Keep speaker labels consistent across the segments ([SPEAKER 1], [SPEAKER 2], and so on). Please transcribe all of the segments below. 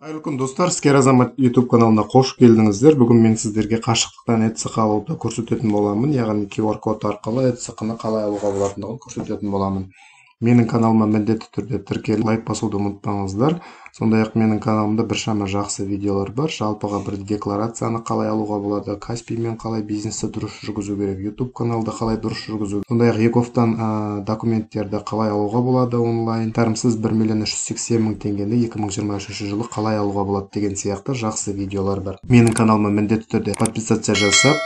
[SPEAKER 1] Қайырлы күн достар, Іскер Азамат YouTube каналына қош келдіңіздер. Бүгін мен сіздерге қашықтықтан ETSIQ алуды көрсететін боламын, яғни QR код арқылы ETSIQ-ны қалай алуға болатындығын көрсететін боламын. Менің каналыма міндетті түрде тіркеліп лайк басуды ұмытпаңыздар. Сондай-ақ менің каналымда біршама жақсы видеолар бар. Жалпыға бір декларацияны қалай алуға болады, Каспиймен қалай бизнесті дұрыс жүргізу керек, YouTube каналды қалай дұрыс жүргізу. Сондай-ақ ЕКОФ-тан документтерді қалай алуға болады онлайн. Тарымсыз 1.380.000 теңгені 2023 жылы қалай алуға болады деген сияқты жақсы видеолар бар. Менің каналыма міндетті түрде подписаться жасап,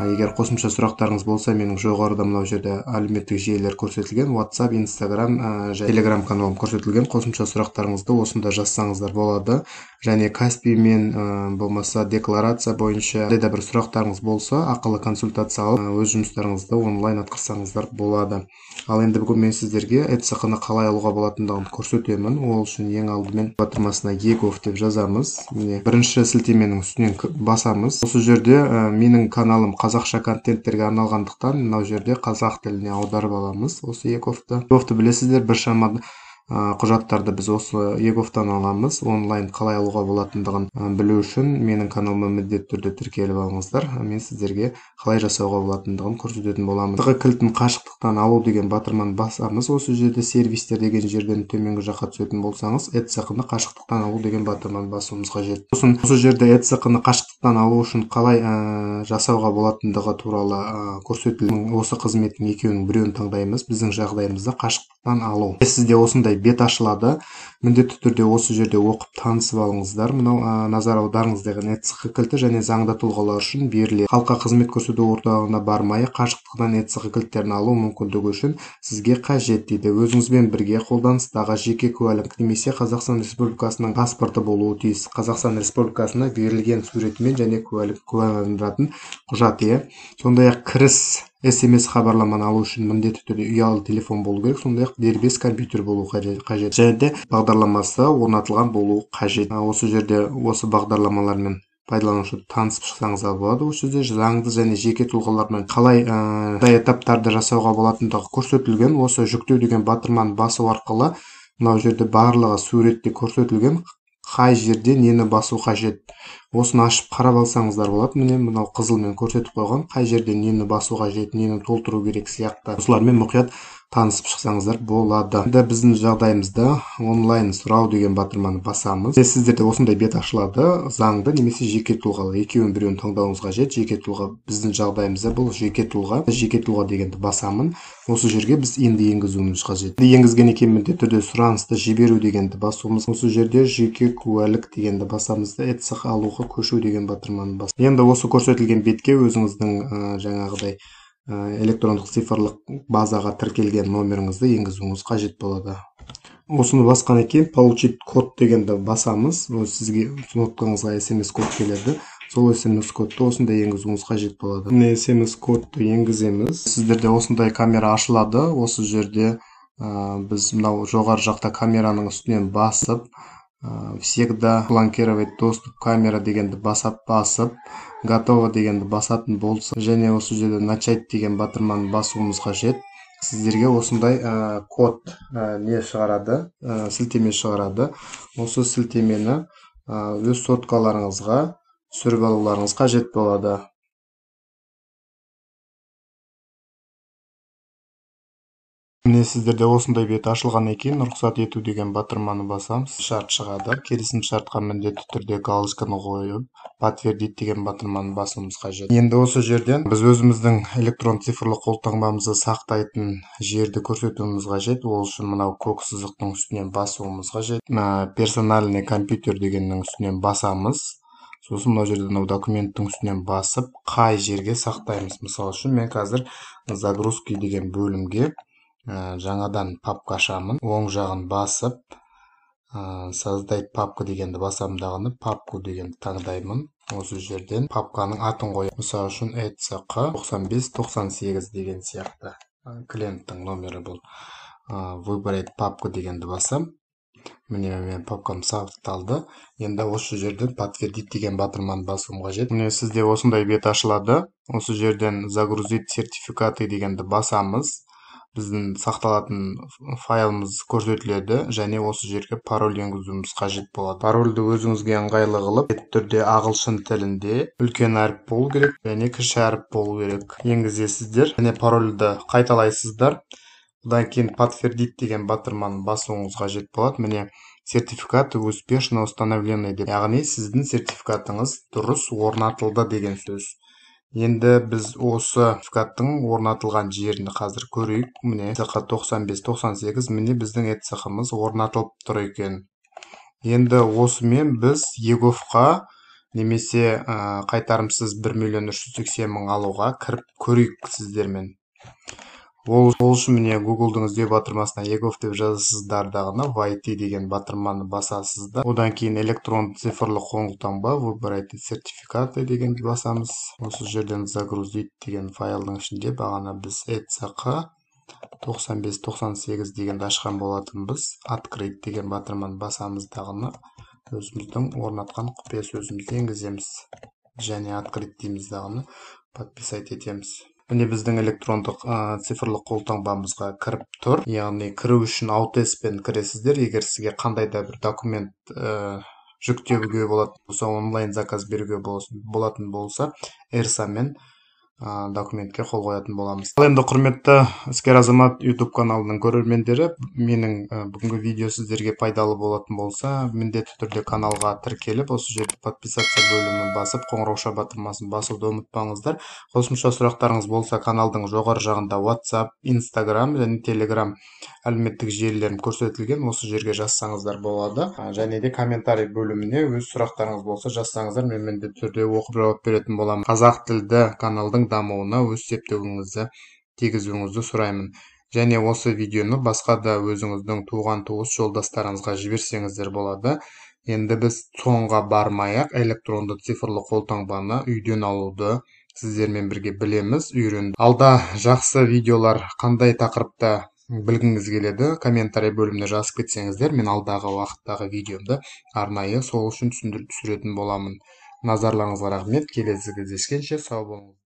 [SPEAKER 1] егер қосымша сұрақтарыңыз болса, менің жоғарыда мынау жерде әлеуметтік желілер көрсетілген, WhatsApp, Instagram, Telegram каналым көрсетілген. Қосымша сұрақтарыңызды осында жазсаңыздар болады. Және Каспиймен болмаса декларация бойынша қандай да бір сұрақтарыңыз болса, ақылы консультация алып, өз жұмыстарыңызды онлайн атқарсаңыздар болады. Ал енді бүгін мен сіздерге ETSIQ-ны қалай алуға болатындығын көрсетемін. Ол үшін ең алдымен батырмасына EKOF деп жазамыз. Міне бірінші сілтеменің үстінен басамыз. Осы жерде менің каналым қазақша контенттерге арналғандықтан, мынау жерде қазақ тіліне аударып аламыз осы EKOF-ты. EKOF-ты білесіздер, біршама құжаттарды біз осы EKOF-тан аламыз. Онлайн қалай алуға болатындығын білу үшін менің каналыма міндетті түрде тіркеліп алыңыздар. Мен сіздерге қалай жасауға болатындығын көрсететін боламын. ETSIQ кілтін қашықтықтан алу деген батырманы басамыз. Осы жерде сервистер деген жерден төменгі жаққа түсетін болсаңыз, ETSIQ-ны қашықтықтан алу деген батырманы басуымыз қажет. Осы жерде ETSIQ-ны қашықтықтан алу үшін қалай жасауға болатындығы туралы көрсетілген. Осы қызметтің екеуінің біреуін таңдаймыз. Біздің жағдайымызда қашықтықтан алу. Сізде осындай бет ашылады. Міндетті түрде осы жерде оқып танысып алыңыздар. Мынау назар аударыңыз деген ETSIQ кілті және заңды тұлғалар үшін беріледі. Халыққа қызмет көрсету орталығына бармай қашықтықтан ETSIQ кілттерін алу мүмкіндігі үшін сізге қажет дейді. Өзіңізбен бірге қолданыстағы жеке куәлік немесе Қазақстан Республикасының паспорты болуы тиіс. Қазақстан Республикасына берілген суретімен және куәландыратын құжат. Сондай-ақ кіріс SMS хабарламаны алу үшін міндетті түрде ұялы телефон болу керек, сондай-ақ дербес компьютер болу қажет. Және де бағдарламасы орнатылған болу қажет. Осы жерде осы бағдарламалармен пайдаланушы танысып шықсаңыз болады. Осы жерде заңды және жеке тұлғалармен қалай этаптарды жасауға болатындығы көрсетілген. Осы жүктеу деген батырманы басу арқылы мынау жерде барлығы суретте көрсетілген. Қай жерде нені басу қажет. Осыны ашып қарап алсаңыздар болады. Міне мынау қызылмен көрсетіп қойған. Қай жерде нені басу қажет, нені толтыру керек сияқты. Осылармен мұқият танысып шықсаңыздар болады. Енді біздің жағдайымызда онлайн сұрау деген батырманы басамыз. Сіздерде осындай бет ашылады. Заңды немесе жеке тұлғалы. Екеуін біреуін таңдауыңыз қажет. Жеке тұлға біздің жағдайымызда бұл жеке тұлға. Жеке тұлға дегенді басамын. Осы жерге біз енді енгізуіміз қажет. Енгізгеннен кейін міндетті түрде сұранысты жіберу дегенді басуымыз. Осы жерде жеке куәлік дегенді басамыз да ETSIQ алуға көшу деген батырманы бас. Енді осы көрсетілген бетке өзіңіздің жаңағыдай электрондық цифрлық базаға тіркелген номеріңізді енгізуіңіз қажет болады. Осыны басқаннан кейін получить код дегенді басамыз. Сізге ноткаңызға SMS код келеді. Сол SMS кодты осында енгізуіңіз қажет болады. SMS кодты енгіземіз. Сіздерде осындай камера ашылады. Осы жерде біз мынау жоғары жақта камераның үстінен басып, всегда блокировать доступ камера дегенді басып, готово дегенді басатын болса, және осы жерде начать деген батырманы басуымыз қажет. Сіздерге осындай код не шығарады, сілтеме шығарады. Осы сілтемені өз соткаларыңызға түсіріп алуларыңыз қажет болады. Міне сіздерде осындай бет ашылғаннан кейін рұқсат ету деген батырманы басамыз. Шарт шығады. Келісім шартқа міндетті түрде галочканы қойып, подтвердить деген батырманы басуымыз қажет. Енді осы жерден біз өзіміздің электрон цифрлық қолтаңбамызды сақтайтын жерді көрсетуіміз қажет. Ол үшін мынау көк сызықтың үстінен басуымыз қажет. Персональный компьютер дегеннің үстінен басамыз. Сосын мынау жерде мынау документтің үстінен басып, қай жерге сақтаймыз. Мысалы үшін мен қазір загрузки деген бөлімге жаңадан папка ашамын. Оң жағын басып, создать папка дегенді басамдағыны, папку дегенді таңдаймын. Осы жерден папканың атын қоямын. Мысалы үшін ETSIQ 9598 деген сияқты. Клиенттің номері бұл. Выбрать папку дегенді басам. Міне мен папкам сақталды. Енді осы жерден подтвердить деген батырманы басуым қажет. Міне сізде осындай бет ашылады. Осы жерден загрузить сертификаты дегенді басамыз. біздің сақталатын файлымыз көрсетіледі және осы жерге пароль енгізуіміз қажет болады. Парольді өзіңізге ыңғайлы қылып, міндетті түрде ағылшын тілінде үлкен әріп болу керек және кіші әріп болу керек. Енгізесіздер және парольді қайталайсыздар. Одан кейін подтвердить деген батырманы басуыңыз қажет болады. Міне сертификаты успешно установлены деп, яғни сіздің сертификатыңыз дұрыс орнатылды деген сөз. Енді біз осы сертификаттың орнатылған жерін қазір көрейік. Міне ETSC 9598, міне біздің ETSC-ымыз орнатылып тұр екен. Енді осымен біз ЕГОВ-қа немесе қайтарымсыз 1.380.000 алуға кіріп көрейік сіздермен. Ол үшін міне Google-дың іздеу батырмасына ЕГОВ деп жазасыздар дағына YT деген батырманы басасыздар. Одан кейін электронды цифрлы қолтаңба выбирайте сертификаты дегенді басамыз. Осы жерден загрузить деген файлдың ішінде бағана біз ETSC 9598 дегенді ашқан болатынбыз. Открыть деген батырманы басамыз дағына өзіміздің орнатқан құпия сөзімізді енгіземіз. Және открыть дейміз дағына подписать етеміз. Міне біздің электрондық цифрлық қолтаңбамызға кіріп тұр. Яғни кіру үшін Autodesk-пен кіресіздер. Егер сізге қандай да бір документ жүктеуге болатын болса, онлайн заказ беруге болатын болса, ERSA-мен документке қол қоятын боламыз. Ал енді құрметті іскер азамат YouTube каналының көрермендері, менің бүгінгі видео сіздерге пайдалы болатын болса, міндетті түрде каналға тіркеліп, осы жерде подписаться бөлімін басып, қоңырауша батырмасын басуды ұмытпаңыздар. Қосымша сұрақтарыңыз болса, каналдың жоғары жағында WhatsApp, Instagram және Telegram әлеуметтік желілерім көрсетілген, осы жерге жазсаңыздар болады. Және де комментарий бөліміне өз сұрақтарыңыз болса жазсаңыздар, мен міндетті түрде оқып жауап беретін боламын. Қазақ тілді каналдың дамуына өз септігіңізді тигізуіңізді сұраймын. Және осы видеоны басқа да өзіңіздің туған туыс жолдастарыңызға жіберсеңіздер болады. Енді біз соңға бармай-ақ электронды цифрлы қолтаңбаны үйден алуды сіздермен бірге білеміз, үйрендік. Алда жақсы видеолар қандай тақырыпта білгіңіз келеді, комментарий бөліміне жазып кетсеңіздер, мен алдағы уақыттағы видеомды арнайы сол үшін түсіретін боламын. Назарларыңызға рахмет. Келесі кездескенше сау болыңыз.